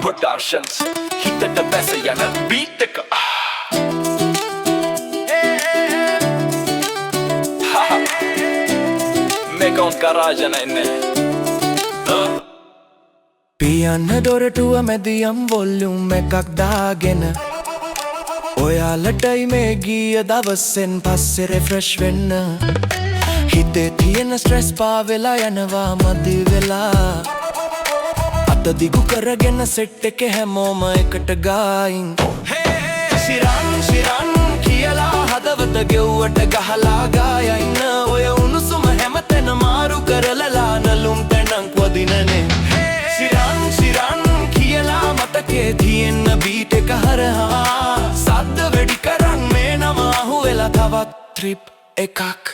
Productions හිතට බැස යන beat එක මේක on garage නන්නේ පියන්න දොරටුව මැදියම් වොල්යුම් එකක් දාගෙන ඔයාලටයි මේ ගිය දවසෙන් පස්සේ රිෆ්‍රෙෂ් වෙන්න හිතේ තියෙන ස්ට්‍රෙස් පාවෙලා යනවා මදි වෙලා අත දිගු කරගෙන සෙට් එකේ හැමෝම එකට ගායින් ශිරන් කියලා හදවත ගෙව්වට ගහලා ගායන්න ඔය උණුසුම හැමතැන මාරු කරලලා නලුම් තැනක් වදිනනේ ශිරන් කියලා මතකේ තියෙන බීට් එක හරහා සද්ද වැඩි කරන් මේ නම අහුවෙලා තවත් ට්‍රිප් එකක්